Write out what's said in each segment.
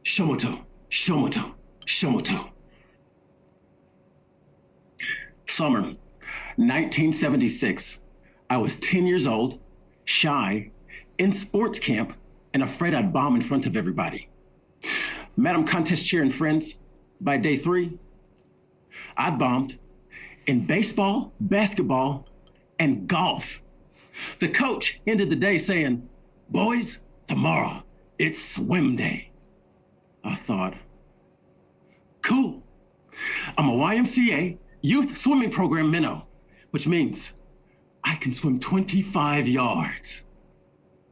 Sho-mo-toe, Sho-mo-toe, Sho-mo-toe. Summer 1976. I was 10 years old, shy, in sports camp, and afraid I'd bomb in front of everybody. Madam Contest Chair and friends, by day 3, I'd bombed in baseball, basketball, and golf. The coach ended the day saying, "Boys, tomorrow, it's swim day." I thought, cool. I'm a YMCA youth swimming program minnow, which means I can swim 25 yards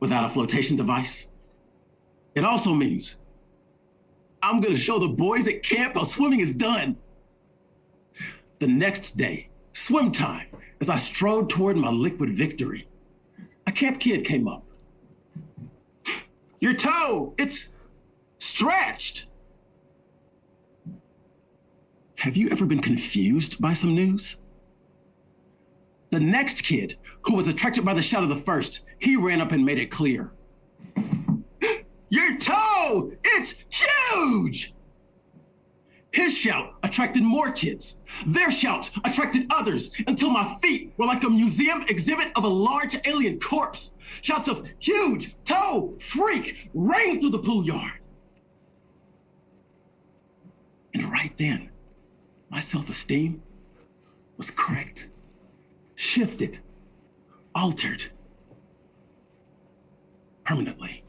without a flotation device. It also means I'm gonna show the boys at camp how swimming is done. The next day, swim time, as I strode toward my liquid victory, a camp kid came up. "Your toe, it's stretched." Have you ever been confused by some news? The next kid, who was attracted by the shout of the first, he ran up and made it clear. "Your toe, it's huge!" His shout attracted more kids. Their shouts attracted others until my feet were like a museum exhibit of a large alien corpse. Shouts of "huge toe freak" rang through the pool yard. And right then, my self-esteem was cracked, shifted, altered permanently.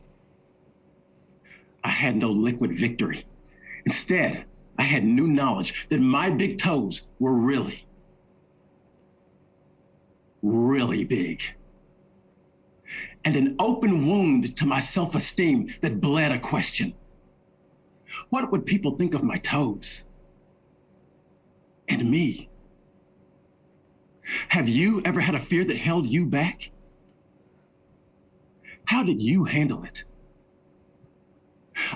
I had no liquid victory. Instead, I had new knowledge that my big toes were really, really big. And an open wound to my self-esteem that bled a question. What would people think of my toes? And me? Have you ever had a fear that held you back? How did you handle it?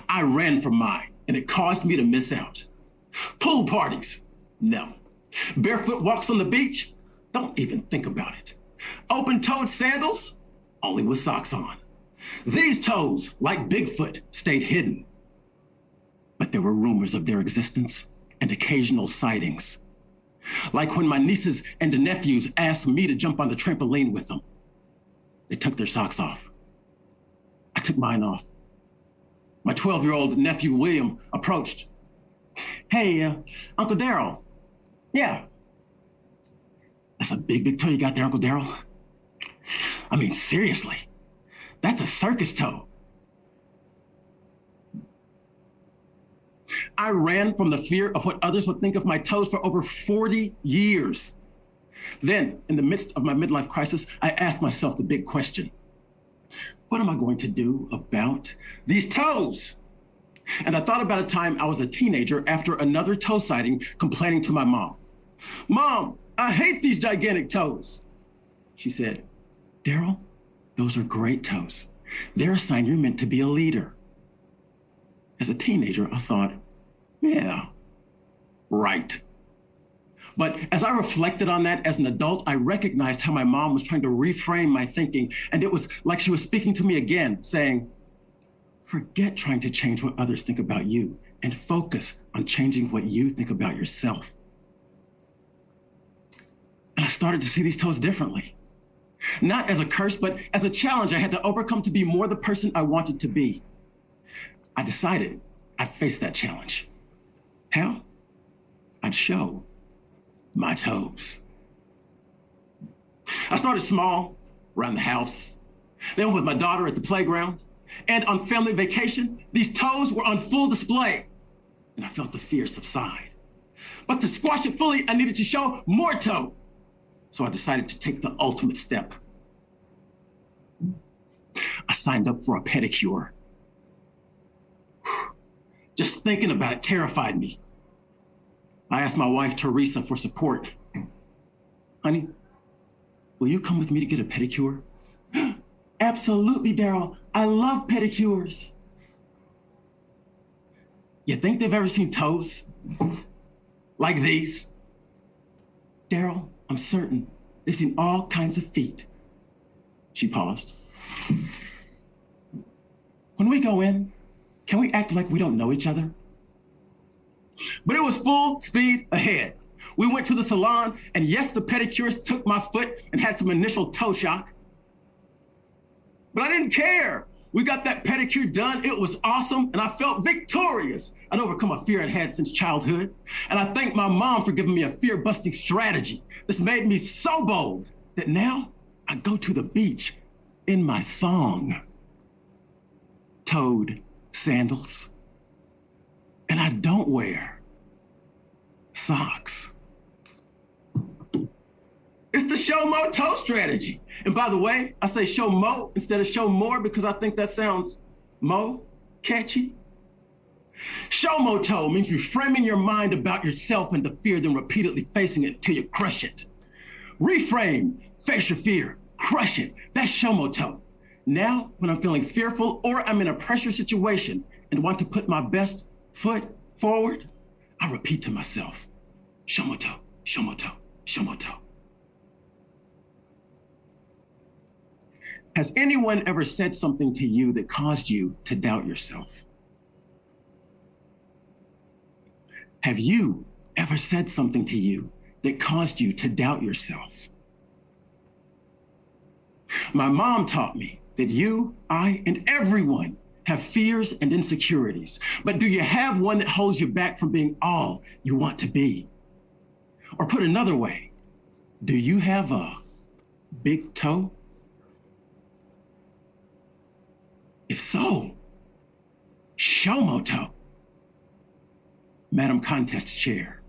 I ran from mine, and it caused me to miss out. Pool parties? No. Barefoot walks on the beach? Don't even think about it. Open-toed sandals? Only with socks on. These toes, like Bigfoot, stayed hidden. But there were rumors of their existence and occasional sightings. Like when my nieces and nephews asked me to jump on the trampoline with them. They took their socks off. I took mine off. My 12-year-old nephew, William, approached. "Hey, Uncle Darryl." "Yeah." "That's a big, big toe you got there, Uncle Darryl. I mean, seriously, that's a circus toe." I ran from the fear of what others would think of my toes for over 40 years. Then, in the midst of my midlife crisis, I asked myself the big question. What am I going to do about these toes? And I thought about a time I was a teenager after another toe sighting, complaining to my mom. "Mom, I hate these gigantic toes." She said, "Darryl, those are great toes. They're a sign you're meant to be a leader." As a teenager, I thought, yeah, right. But as I reflected on that as an adult, I recognized how my mom was trying to reframe my thinking. And it was like she was speaking to me again, saying, forget trying to change what others think about you and focus on changing what you think about yourself. And I started to see these toes differently. Not as a curse, but as a challenge I had to overcome to be more the person I wanted to be. I decided I'd face that challenge. How? I'd show my toes. I started small, around the house, then with my daughter at the playground, and on family vacation, these toes were on full display, and I felt the fear subside. But to squash it fully, I needed to show more toe. So I decided to take the ultimate step. I signed up for a pedicure. Just thinking about it terrified me. I asked my wife, Teresa, for support. Honey, will you come with me to get a pedicure? Absolutely, Darryl. I love pedicures. You think they've ever seen toes? Like these? Darryl, I'm certain they've seen all kinds of feet. She paused. When we go in, Can we act like we don't know each other? But it was full speed ahead. We went to the salon, and yes, the pedicurist took my foot and had some initial toe shock. But I didn't care. We got that pedicure done. It was awesome, and I felt victorious. I'd overcome a fear I'd had since childhood. And I thank my mom for giving me a fear-busting strategy. This made me so bold that now I go to the beach in my thong-toed sandals. And I don't wear socks. It's the Sho-mo-toe strategy. And by the way, I say show-mo instead of show more because I think that sounds catchy. Sho-mo-toe means reframing your mind about yourself and the fear, then repeatedly facing it till you crush it. Reframe, face your fear, crush it. That's Sho-mo-toe. Now, when I'm feeling fearful or I'm in a pressure situation and want to put my best foot forward, I repeat to myself, Sho-mo-toe, Sho-mo-toe, Sho-mo-toe. Has anyone ever said something to you that caused you to doubt yourself? Have you ever said something to you that caused you to doubt yourself? My mom taught me that you, I, and everyone have fears and insecurities. But do you have one that holds you back from being all you want to be? Or put another way, do you have a big toe? If so, Sho-mo-toe. Madam Contest Chair.